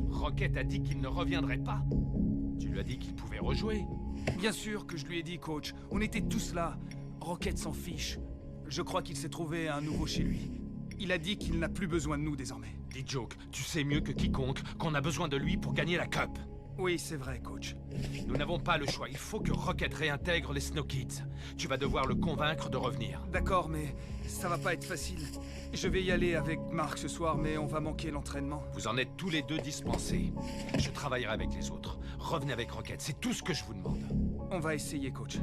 Rocket a dit qu'il ne reviendrait pas. Tu lui as dit qu'il pouvait rejouer. Bien sûr que je lui ai dit, coach. On était tous là. Rocket s'en fiche. Je crois qu'il s'est trouvé un nouveau chez lui. Il a dit qu'il n'a plus besoin de nous désormais. D-Joke, tu sais mieux que quiconque qu'on a besoin de lui pour gagner la Cup. Oui, c'est vrai, coach. Nous n'avons pas le choix. Il faut que Rocket réintègre les Snow Kids. Tu vas devoir le convaincre de revenir. D'accord, mais ça va pas être facile. Je vais y aller avec Mark ce soir, mais on va manquer l'entraînement. Vous en êtes tous les deux dispensés. Je travaillerai avec les autres. Revenez avec Rocket, c'est tout ce que je vous demande. On va essayer, coach.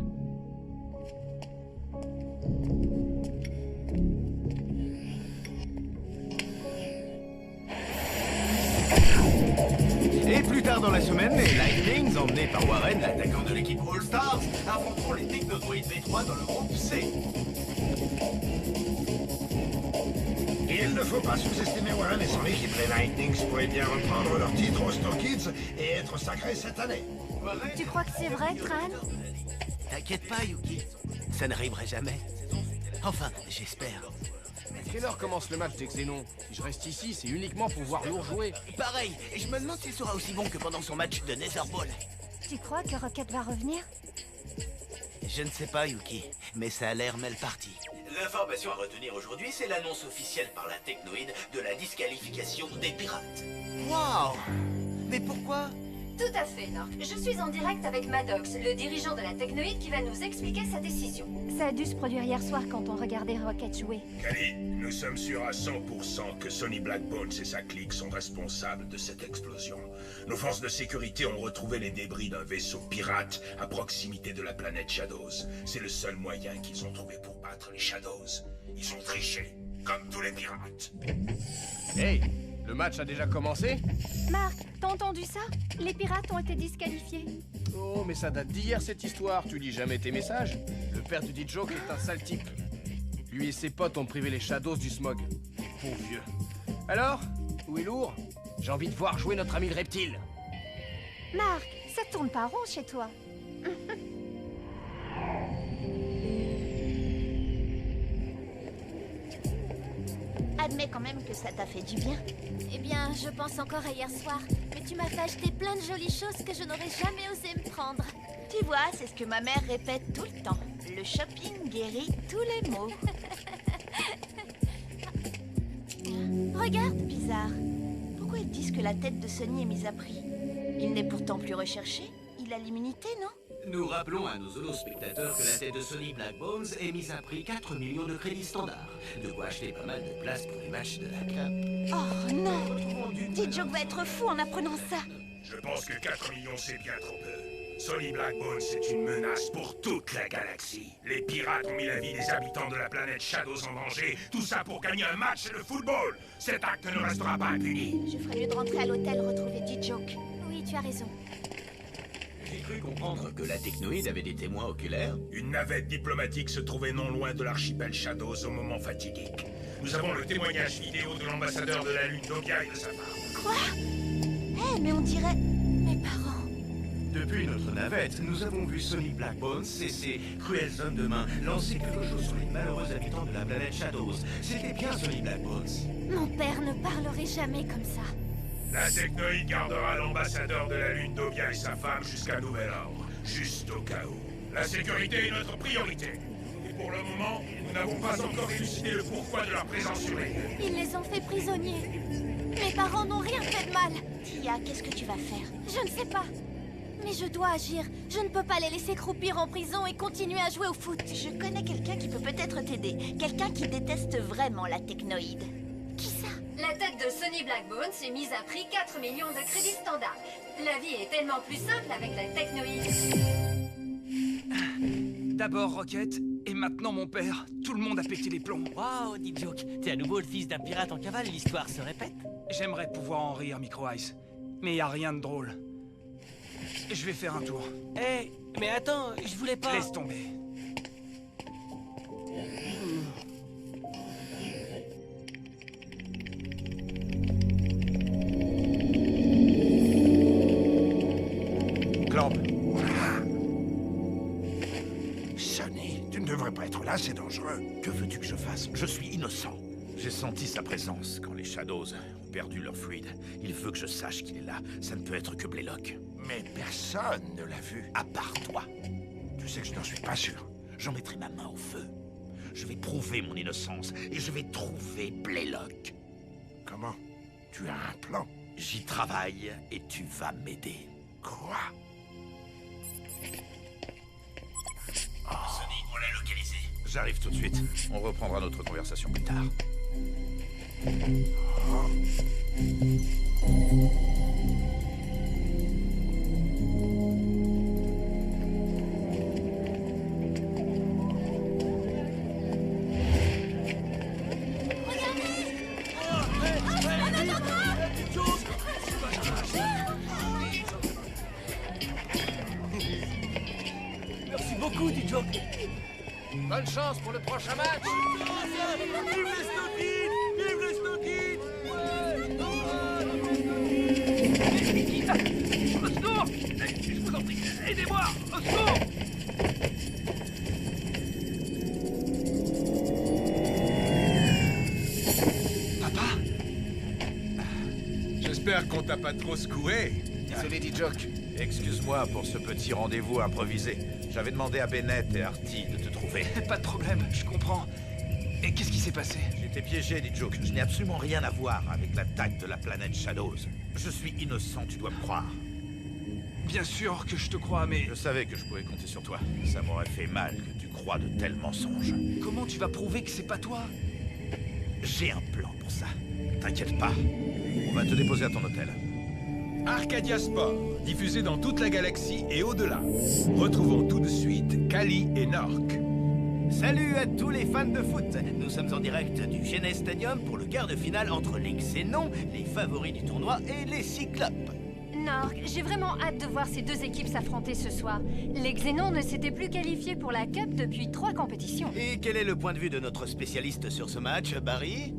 Et plus tard dans la semaine, les Lightnings, emmenés par Warren, l'attaquant de l'équipe All-Stars, affronteront les Technodroids V3 dans le groupe C. Il ne faut pas sous-estimer Warren et son équipe. Les Lightnings pourraient bien reprendre leur titre aux Snow Kids et être sacrés cette année. Tu crois que c'est vrai, Tran? T'inquiète pas, Yuki. Ça n'arriverait jamais. Enfin, j'espère. À quelle heure commence le match des Xénons? Si je reste ici, c'est uniquement pour voir Lourd jouer. Pareil, et je me demande s'il sera aussi bon que pendant son match de Netherball. Tu crois que Rocket va revenir? Je ne sais pas, Yuki, mais ça a l'air mal parti. L'information à retenir aujourd'hui, c'est l'annonce officielle par la Technoïde de la disqualification des pirates. Waouh! Mais pourquoi? Tout à fait, Nork. Je suis en direct avec Maddox, le dirigeant de la Technoïde, qui va nous expliquer sa décision. Ça a dû se produire hier soir quand on regardait Rocket jouer. Kali, nous sommes sûrs à 100% que Sonny Blackbones et sa clique sont responsables de cette explosion. Nos forces de sécurité ont retrouvé les débris d'un vaisseau pirate à proximité de la planète Shadows. C'est le seul moyen qu'ils ont trouvé pour battre les Shadows. Ils ont triché, comme tous les pirates. Hey, le match a déjà commencé? Marc, t'as entendu ça? Les pirates ont été disqualifiés. Oh, mais ça date d'hier cette histoire, tu lis jamais tes messages? Le père du D-Joke est un sale type. Lui et ses potes ont privé les Shadows du smog. Pauvre vieux. Alors, où est Lourd? J'ai envie de voir jouer notre ami le reptile. Marc, ça tourne pas rond chez toi. Admets quand même que ça t'a fait du bien. Eh bien, je pense encore à hier soir. Mais tu m'as fait acheter plein de jolies choses que je n'aurais jamais osé me prendre. Tu vois, c'est ce que ma mère répète tout le temps. Le shopping guérit tous les maux. Regarde. Bizarre. Pourquoi ils disent que la tête de Sonny est mise à prix? Il n'est pourtant plus recherché. Il a l'immunité, non? Nous rappelons à nos holospectateurs que la tête de Sonny Blackbones est mise à prix 4 millions de crédits standards. De quoi acheter pas mal de place pour les matchs de la Cup. Oh non! D-Joke va être fou en apprenant ça. Je pense que 4 millions, c'est bien trop peu. Sonny Blackbones, c'est une menace pour toute la galaxie. Les pirates ont mis la vie des habitants de la planète Shadows en danger. Tout ça pour gagner un match de football. Cet acte ne restera pas impuni. Je ferais mieux de rentrer à l'hôtel retrouver D-Joke. Oui, tu as raison. J'ai cru comprendre que la Technoïde avait des témoins oculaires. Une navette diplomatique se trouvait non loin de l'archipel Shadows au moment fatidique. Nous avons le témoignage vidéo de l'ambassadeur de la Lune, Dobia, et de sa femme. Quoi? Eh, mais on dirait... Mes parents. Depuis notre navette, nous avons vu Sonny Blackbones et ses cruels hommes de main lancer quelque chose sur les malheureux habitants de la planète Shadows. C'était bien Sonny Blackbones. Mon père ne parlerait jamais comme ça. La Technoïde gardera l'ambassadeur de la Lune, Dobia, et sa femme jusqu'à nouvel ordre. Juste au cas où. La sécurité est notre priorité. Et pour le moment, nous n'avons pas encore élucidé le pourquoi de leur présence sur les lieux. Ils les ont fait prisonniers. Mes parents n'ont rien fait de mal. Tia, qu'est-ce que tu vas faire? Je ne sais pas. Mais je dois agir. Je ne peux pas les laisser croupir en prison et continuer à jouer au foot. Je connais quelqu'un qui peut peut-être t'aider. Quelqu'un qui déteste vraiment la Technoïde. Qui ça? La tête de Sonny Blackbones est mise à prix 4 millions de crédits standards. La vie est tellement plus simple avec la Technoïde. D'abord Rocket, et maintenant mon père. Tout le monde a pété les plombs. Waouh, D-Joke, t'es à nouveau le fils d'un pirate en cavale, l'histoire se répète? J'aimerais pouvoir en rire, Micro Ice. Mais y a rien de drôle. Je vais faire un tour. Eh, mais attends, je voulais pas... Laisse tomber. Clamp. Sonny, tu ne devrais pas être là, c'est dangereux. Que veux-tu que je fasse? Je suis innocent. J'ai senti sa présence quand les Shadows ont perdu leur fluide. Il veut que je sache qu'il est là. Ça ne peut être que Blaylock. Mais personne ne l'a vu. À part toi. Tu sais que je n'en suis pas sûr. J'en mettrai ma main au feu. Je vais prouver mon innocence et je vais trouver Blaylock. Comment? Tu as un plan? J'y travaille et tu vas m'aider. Quoi? Sonny, on l'a localisé. J'arrive tout de suite. On reprendra notre conversation plus tard. Merci beaucoup, D-Joke. Bonne chance pour le prochain match. Vive les Snow-Kids! Vive les Snow-Kids! Au secours! Je vous en prie, aidez-moi! Au secours! Papa? J'espère qu'on t'a pas trop secoué. Désolé, D-Joke. Excuse-moi pour ce petit rendez-vous improvisé. J'avais demandé à Bennett et Artie de te trouver. Pas de problème, je comprends. Et qu'est-ce qui s'est passé? J'étais piégé, D-Joke. Je n'ai absolument rien à voir avec l'attaque de la planète Shadows. Je suis innocent, tu dois me croire. Bien sûr que je te crois, mais... Je savais que je pouvais compter sur toi. Ça m'aurait fait mal que tu crois de tels mensonges. Comment tu vas prouver que c'est pas toi? J'ai un plan pour ça. T'inquiète pas. On va te déposer à ton hôtel. Arcadia Sport, diffusé dans toute la galaxie et au-delà. Retrouvons tout de suite Kali et Nork. Salut à tous les fans de foot. Nous sommes en direct du Genes Stadium pour le quart de finale entre les Xénons, les favoris du tournoi, et les Cyclopes. Nork, j'ai vraiment hâte de voir ces deux équipes s'affronter ce soir. Les Xénons ne s'étaient plus qualifiés pour la Cup depuis 3 compétitions. Et quel est le point de vue de notre spécialiste sur ce match, Barry?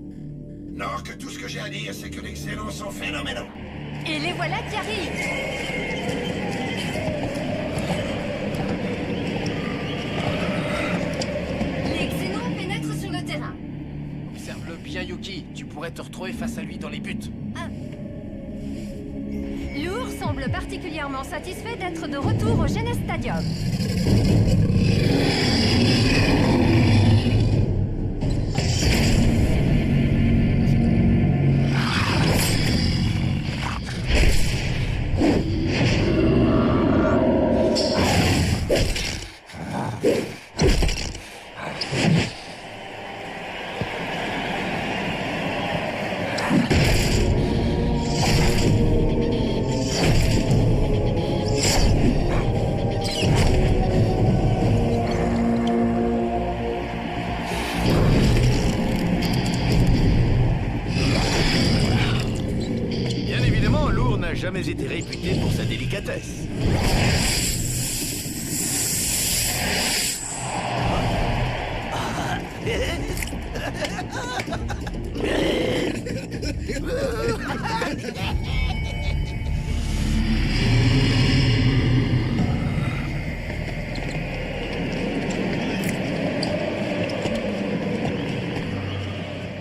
Non, que tout ce que j'ai à dire, c'est que les Xénons sont phénoménaux. Et les voilà qui arrivent! Les Xénons pénètrent sur le terrain. Observe-le bien, Yuki. Tu pourrais te retrouver face à lui dans les buts. Lourd semble particulièrement satisfait d'être de retour au Genes Stadium. Jamais été réputé pour sa délicatesse.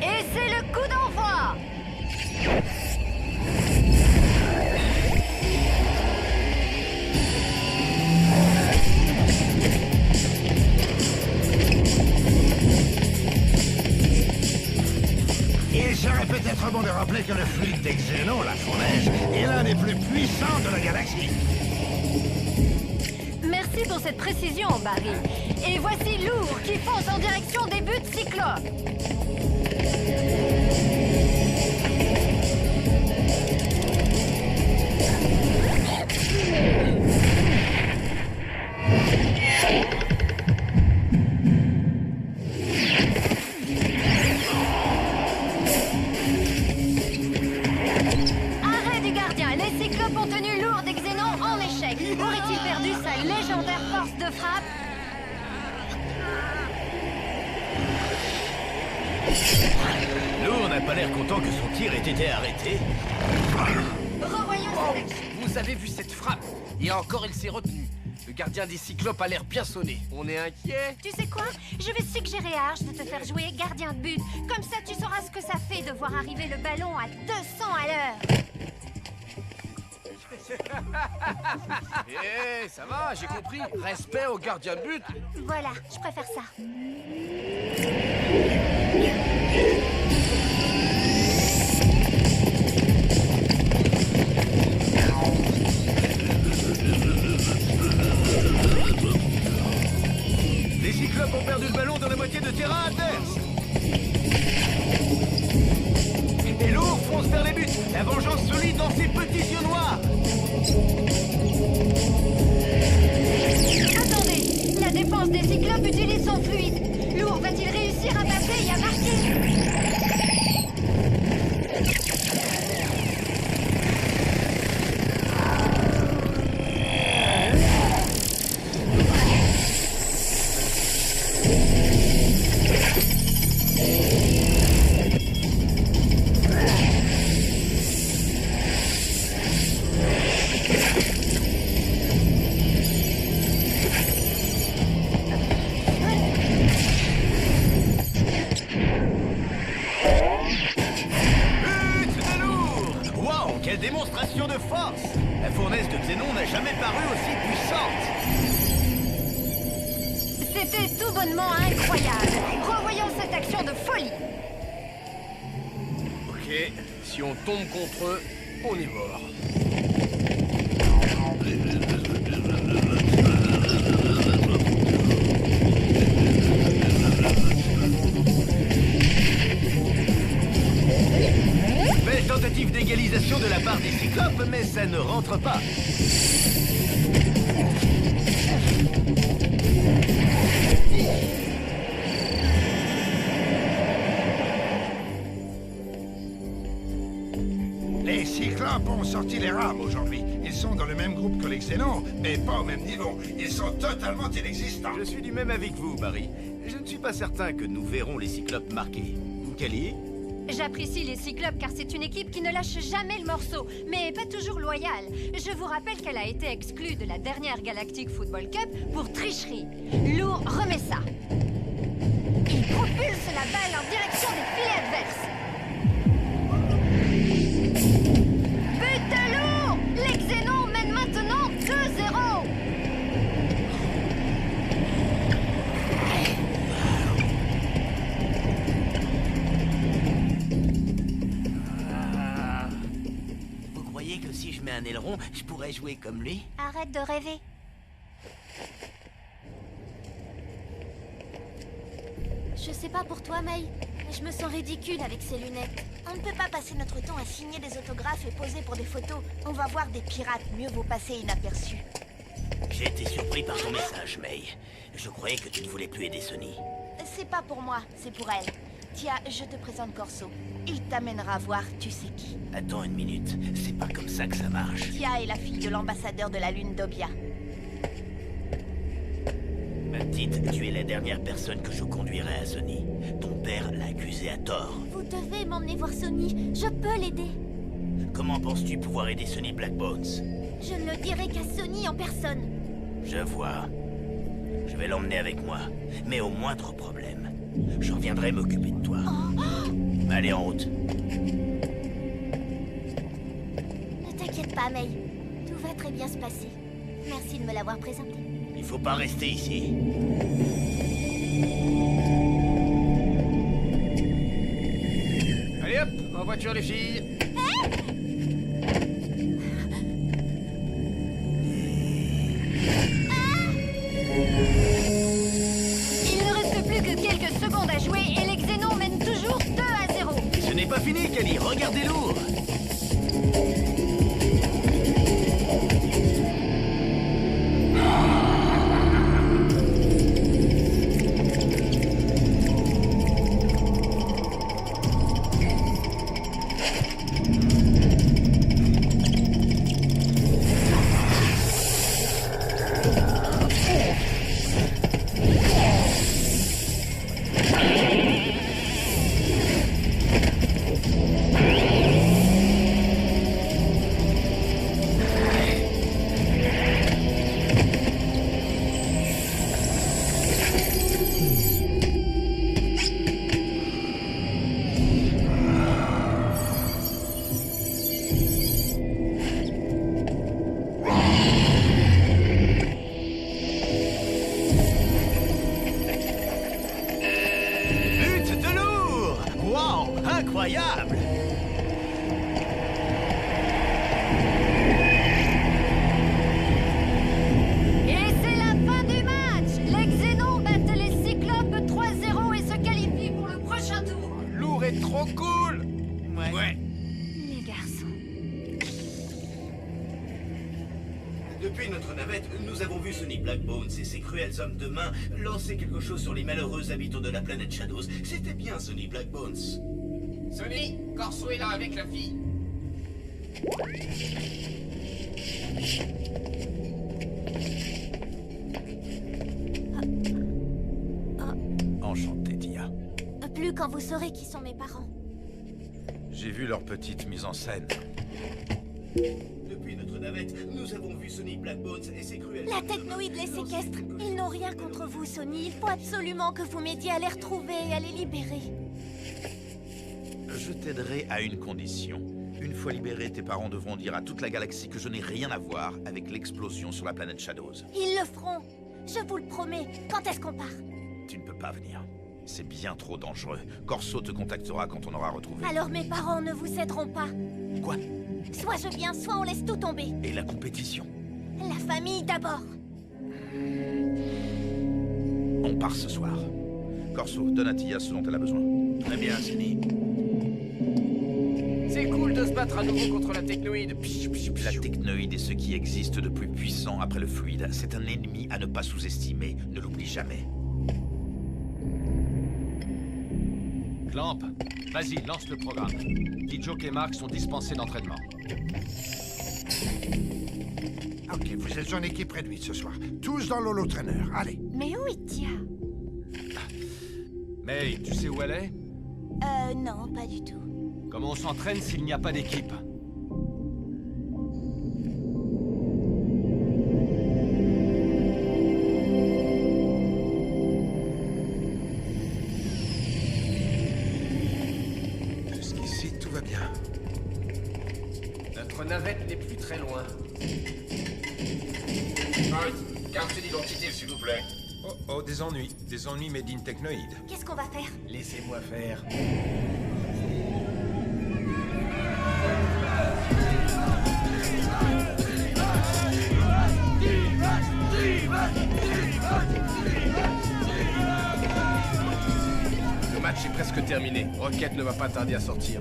Et c'est le coup d'envoi! Il serait peut-être bon de rappeler que le fluide des Xénons, la fournaise, est l'un des plus puissants de la galaxie. Merci pour cette précision, Barry. Et voici Lourd qui fonce en direction des buts Cyclopes. Arrêt du gardien. Les Cyclopes ont tenu Lourd des Xénons en échec. Aurait-il perdu sa légendaire force de frappe? Lourd n'a pas l'air content que son tir ait été arrêté. Revoyons cette action. Vous avez vu cette frappe? Et encore, il s'est retenu. gardien des Cyclopes a l'air bien sonné. On est inquiet. Tu sais quoi? Je vais suggérer à Arch de te faire jouer gardien de but. Comme ça, tu sauras ce que ça fait de voir arriver le ballon à 200 à l'heure. Eh, ça va, j'ai compris. Respect au gardien de but. Voilà, je préfère ça. Les Cyclopes ont perdu le ballon dans la moitié de terrain adverse. Et Lourd fonce vers les buts. La vengeance solide dans ses petits yeux noirs. Attendez, la défense des Cyclopes utilise son fluide. Lourd va-t-il réussir à passer et à marquer? Quelle démonstration de force! La fournaise de Xénon n'a jamais paru aussi puissante! C'était tout bonnement incroyable. Revoyons cette action de folie. Ok, si on tombe contre eux, on est mort. Belle tentative d'égalisation de la part des Cyclopes, mais ça ne rentre pas. Les Cyclopes ont sorti les rames aujourd'hui. Ils sont dans le même groupe que les Xénons, mais pas au même niveau. Ils sont totalement inexistants. Je suis du même avec vous, Barry. Je ne suis pas certain que nous verrons les Cyclopes marquer. Kelly? J'apprécie les Cyclopes car c'est une équipe qui ne lâche jamais le morceau, mais pas toujours loyale. Je vous rappelle qu'elle a été exclue de la dernière Galactic Football Cup pour tricherie. Lourd remet ça. Il propulse la balle en direction des filets adverses. But de Lourd! Les Xénons mènent maintenant 2-0. Que si je mets un aileron, je pourrais jouer comme lui? Arrête de rêver. Je sais pas pour toi, May, mais je me sens ridicule avec ces lunettes. On ne peut pas passer notre temps à signer des autographes et poser pour des photos. On va voir des pirates, mieux vaut passer inaperçu. J'ai été surpris par ton message, May. Je croyais que tu ne voulais plus aider Sonny. C'est pas pour moi, c'est pour elle. Tiens, je te présente Corso. Il t'amènera voir tu sais qui. Attends une minute, c'est pas comme ça que ça marche. Tia est la fille de l'ambassadeur de la Lune d'Obia. Ma petite, tu es la dernière personne que je conduirai à Sonny. Ton père l'a accusé à tort. Vous devez m'emmener voir Sonny. Je peux l'aider. Comment penses-tu pouvoir aider Sonny Blackbones? Je ne le dirai qu'à Sonny en personne. Je vois. Je vais l'emmener avec moi. Mais au moindre problème, je reviendrai m'occuper de toi. Oh. Allez, en route. Ne t'inquiète pas, May. Tout va très bien se passer. Merci de me l'avoir présenté. Il faut pas rester ici. Allez hop, en voiture les filles. Il ne reste plus que quelques secondes à jouer et les Xénons mènent toujours 2-0. Ce n'est pas fini, Kelly. Regardez Lourd. Depuis notre navette, nous avons vu Sonny Blackbones et ses cruels hommes de main lancer quelque chose sur les malheureux habitants de la planète Shadows. C'était bien Sonny Blackbones. Sonny, Corso est là avec la fille. Enchanté, Tia. Plus quand vous saurez qui sont mes parents. J'ai vu leur petite mise en scène. Depuis notre navette, nous avons vu Sonny Blackbones et ses cruels... La technoïde les séquestre. Ils n'ont rien contre vous, Sonny. Il faut absolument que vous m'aidiez à les retrouver et à les libérer. Je t'aiderai à une condition. Une fois libérés, tes parents devront dire à toute la galaxie que je n'ai rien à voir avec l'explosion sur la planète Shadows. Ils le feront. Je vous le promets. Quand est-ce qu'on part? Tu ne peux pas venir. C'est bien trop dangereux. Corso te contactera quand on aura retrouvé... Alors mes parents ne vous aideront pas. Quoi? Soit je viens, soit on laisse tout tomber. Et la compétition? La famille d'abord. On part ce soir. Corso, donne à Tia ce dont elle a besoin. Très bien, Sonny. C'est cool de se battre à nouveau contre la technoïde. La technoïde est ce qui existe de plus puissant après le fluide. C'est un ennemi à ne pas sous-estimer. Ne l'oublie jamais. Clamp, vas-y, lance le programme. D-Joke et Mark sont dispensés d'entraînement. Ok, vous êtes en équipe réduite ce soir. Tous dans l'holo-trainer, allez. Mais où est Tia? May, tu sais où elle est? Non, pas du tout. Comment on s'entraîne s'il n'y a pas d'équipe? Jusqu'ici, tout va bien. Notre navette n'est plus très loin. Carte d'identité, s'il vous plaît. Oh, des ennuis. Des ennuis made in technoïde. Qu'est-ce qu'on va faire? Laissez-moi faire. Le match est presque terminé. Rocket ne va pas tarder à sortir.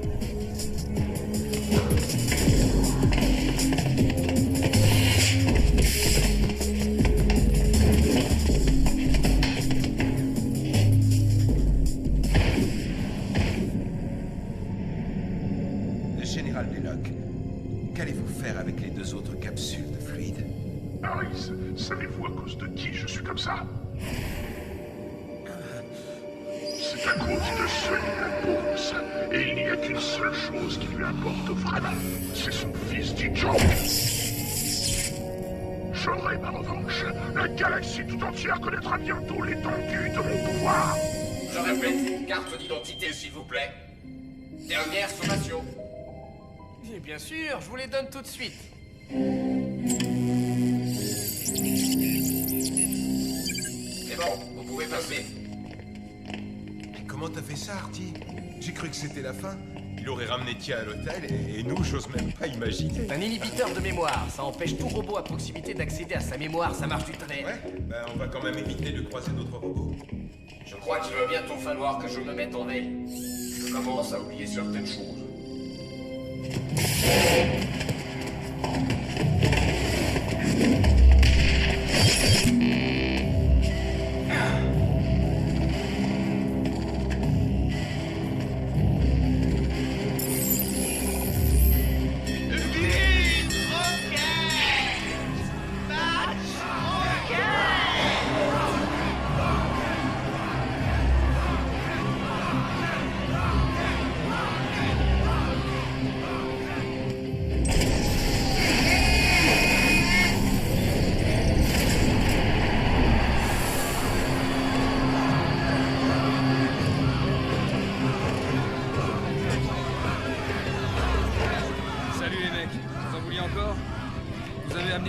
Le général Belloc, qu'allez-vous faire avec les 2 autres capsules de fluide? Harris, savez-vous à cause de qui je suis comme ça? C'est à cause de Sonny Blackbones. Et il n'y a qu'une seule chose qui lui importe vraiment. C'est son fils D-Joke. J'aurai ma revanche. La galaxie tout entière connaîtra bientôt l'étendue de mon pouvoir. Je répète, carte d'identité, s'il vous plaît. Dernière sommation. Et bien sûr, je vous les donne tout de suite. C'est bon, vous pouvez passer. Mais comment t'as fait ça, Artie? J'ai cru que c'était la fin. Il aurait ramené Tia à l'hôtel et nous, j'ose même pas imaginer. C'est un inhibiteur de mémoire. Ça empêche tout robot à proximité d'accéder à sa mémoire. Ça marche du tonnerre. Ouais, on va quand même éviter de croiser d'autres robots. Je crois qu'il va bientôt falloir que je me mette en veille. Je commence à oublier certaines choses.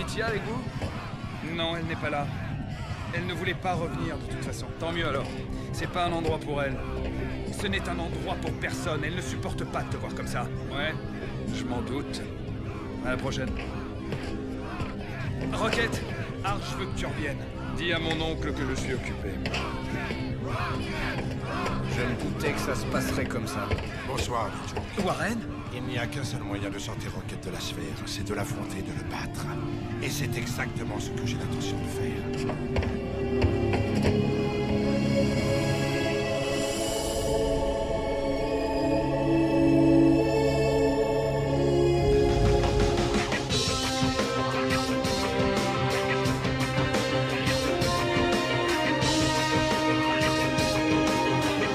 Tia avec vous? Non, elle n'est pas là. Elle ne voulait pas revenir de toute façon. Tant mieux alors. C'est pas un endroit pour elle. Ce n'est un endroit pour personne. Elle ne supporte pas de te voir comme ça. Ouais, je m'en doute. À la prochaine. Rocket, Arch veut que tu reviennes. Dis à mon oncle que je suis occupé. Je me doutais que ça se passerait comme ça. Bonsoir, Warren? Il n'y a qu'un seul moyen de sortir Rocket de la sphère, c'est de l'affronter, de le battre. Et c'est exactement ce que j'ai l'intention de faire.